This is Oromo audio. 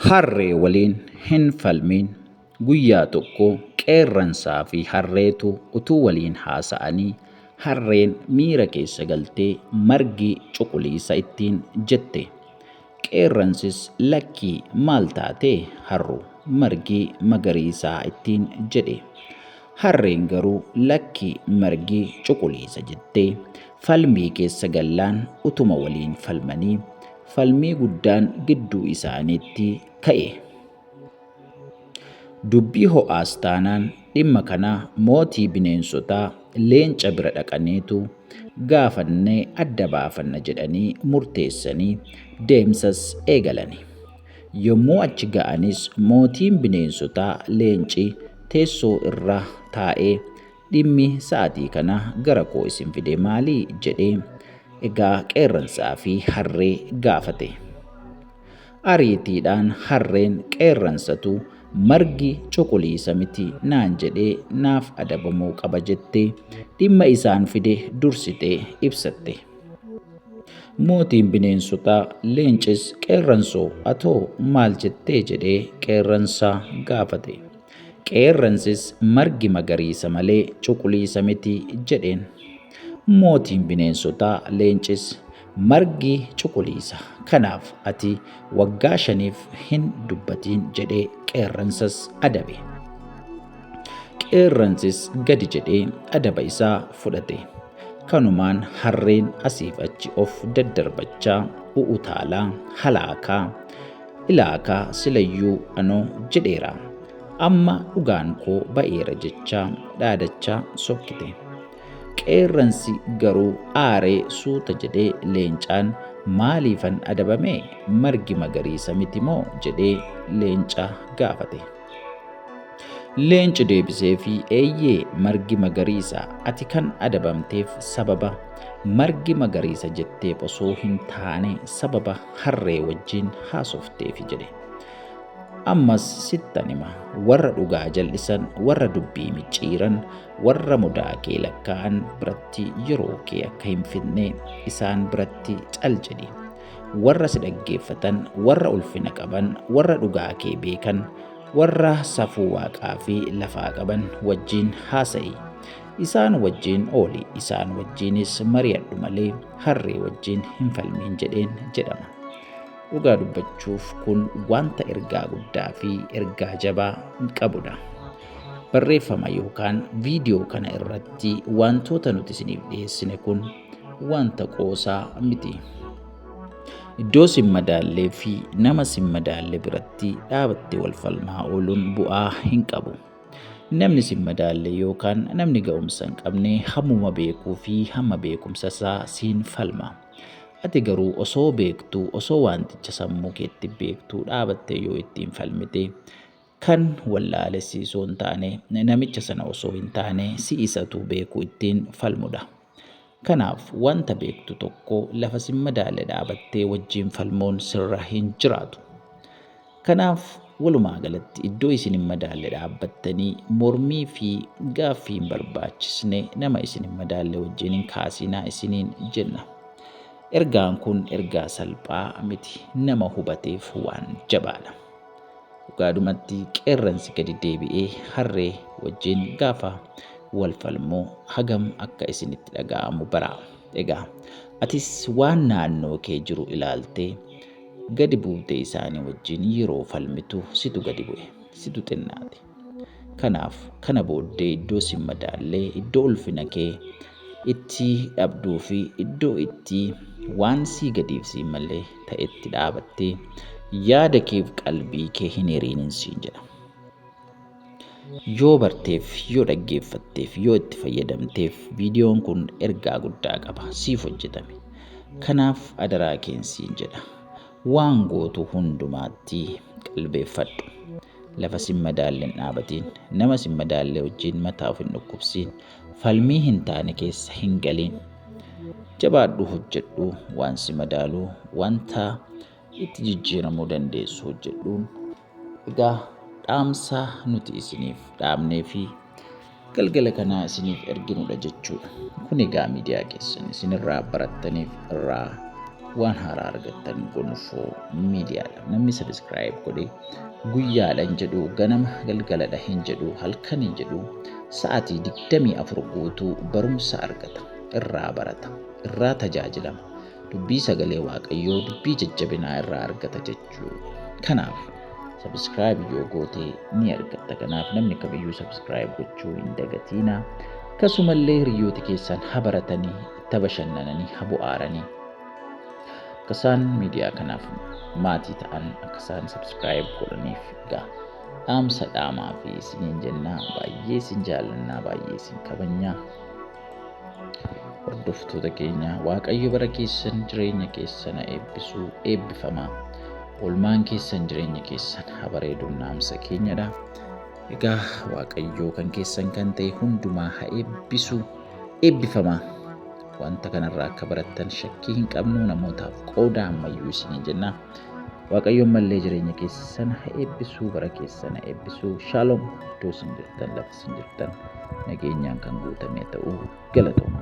Harree waliin hin falmiin. Guyyaa tokko qeerransaa fi harreetu utuu waliin haasa'anii harreen miira keessa galtee margi cuquliisa ittiin jette. Qeerransis lakkii maal taatee harru margi magariisaa ittiin jedhe. Harreen garuu lakkii margi cuquliisa jettee falmii keessa gallaan utuma waliin falmanii falmii guddaan gidduu isaaniitti ka'e. Dubbii ho'aas taanaan dhimma kana mootii bineensotaa leenca bira dhaqaniitu gaafannee adda baafanna jedhanii murteessanii deemsas eegalani. Yommuu achi ga'anis mootiin bineensotaa leenci teessoo irra taa'ee dhimmi sa'aatii kana gara koo isin fide maalii jedhee egaa qeerransaa fi harree gaafate. Ariitiidhaan harreen qeerransatu margi cuquliisa miti naan jedhee naaf adabamuu qaba jettee dhimma isaan fide dursitee ibsatte. Mootiin bineensotaa leencis qeerransoo atoo maal jettee jedhee qeerransaa gaafate. Qeerransis margi magariisa malee cuquliisa miti jedheen. Mootiin bineensotaa leencis margi cuquliisa kanaaf ati waggaa 5 hin dubbatiin jedhee qeerransas adabe. Qeerransis gadi jedhee adaba isaa fudhate. Kanumaan harreen asiif achi of daddarbachaa u'utaalaa halaakaa ilaakaa silayyuu anoo jedheera. Amma dhugaan koo ba'eera jechaa dhaadachaa sokkite. Qeerransi garuu aaree suuta jedhee leencaan maaliifan adabame margi magariisa miti moo jedhee leenca gaafate. Leenci deebisee fi eeyyee margi magariisa ati kan adabamteef sababa margi magariisa jettee osoo hin taane sababa harree wajjin haasofteefi jedhe. Ammas sittan hima warra dhugaa jal'isan warra dubbii micciiran warra mudaa kee lakkaa'an biratti yeroo kee akka hin fidne isaan biratti cal jedhi. Warra si dhaggeeffatan warra ulfina qaban warra dhugaa kee beekan warra safuu waaqaa fi lafaa qaban wajjin haasa'i. Isaan wajjin ooli isaan wajjinis mari'adhu malee harree wajjin hin falmiin jedheen jedhama. Dhugaa dubbachuuf kun wanta ergaa guddaa fi ergaa jabaa qabudha. Barreeffama yookaan viidiyoo kana irratti wantoota nuti isiniif dhiyeessine kun wanta qoosaa miti. Iddoo sin madaallee fi nama sin madaalle biratti dhaabattee wal falmaa ooluun bu'aa hin qabu. Namni sin madaalle yookaan namni ga'umsa hin qabne hammuma beekuu fi hamma beekumsa isaa siin falma. Ati garuu osoo beektuu osoo wanticha sammuu keetti beektuu dhaabattee yoo ittiin falmite kan wallaalessiisoo hin taane namicha sana osoo hin taane si isatu beekuu ittiin falmudha. Kanaaf wanta beektu tokko lafa sin madaalle dhaabattee wajjin falmuun sirra hin jiraatu. Kanaaf walumaa galatti iddoo isin hin madaalle dhaabbattanii mormii fi gaaffii hin barbaachisne nama isin hin madaalle wajjin hin kaasinaa isiniin jenna. Ergaan kun ergaa salphaa miti nama hubateef waan jabaadha. Dhugaadhumatti qeerransi gadi deebi'ee harree wajjin gaafa wal falmoo hagam akka isinitti dhaga'amu baraa. Egaa atis waan naannoo kee jiru ilaaltee gadi buutee isaanii wajjin yeroo falmitu situ gadi bu'e situ xinnaate. Kanaaf kana booddee iddoo sin madaallee iddoo ulfina kee itti dhabduu fi iddoo itti waan sii gadiif sii malee ta'etti dhaabattee yaada keef qalbii kee hin hiriinin siin jedha. Yoo barteef yoo dhaggeeffatteef yoo itti fayyadamteef viidiyoon kun ergaa guddaa qaba siif hojjetame. Kanaaf adaraa keen siin jedha. Waan gootu hundumaatti qalbeeffadhu. Lafa sin madaalle hin dhaabatiin nama sin madaalle wajjin mataa of hin dhukkubsiin falmii hin taane keessa hin galiin. Jabaadhu hojjedhu waan si madaalu wanta itti jijjiiramuu dandeessu hojjedhuun egaa dhaamsa nuti isiniif dhaabnee fi galgala kanaa isiniif erginudha jechuudha. Kun egaa miidiyaa keessan isinirraa barattaniif irraa waan haaraa argattan gonfoo miidiyaadha. Namni subscribe godhe guyyaadhaan jedhu ganama galgaladha hin jedhu halkan hin jedhu sa'aatii 24 guutuu barumsa argata, irraa barata, irraa tajaajilama. Dubbii sagalee Waaqayyoo, dubbii jajjabinaa irraa argata jechuu. Kanaaf subscribe yoo goote ni argatta. Kanaaf namni kamiyyuu subscribe gochuu hin dagatinaa. Akkasumallee hiriyoota keessan haa baratanii, itti bashannananii, haa bu'aaranii. Akka isaan miidiyaa kanaaf maatii ta'an akka isaan subscribe godhaniif egaa dhaamsa dhaamaa fi isiniin jennaa. Baay'ee isin jaallannaa, baay'ee isin kabajnaa. Hordoftoota keenya Waaqayyo bara keessan jireenya keessan eebbisuu, eebbifamaa. Oolmaan keessan jireenya keessan haa bareedu dhaamsa keenyadha. Egaa Waaqayyo kan keessan kan ta'e hundumaa haa eebbisu, eebbifamaa. Wanta kanarraa akka barattan shakkii hin qabnu, namootaaf qooda ammayyuu isiniin jenna. Waaqayyo mallee jireenya keessan haa eebbisu, bara keessan haa eebbisu. Shalom. Iddoo isin jirtan, lafa isin jirtan nageenyaan kan guutame ta'uu galatooma.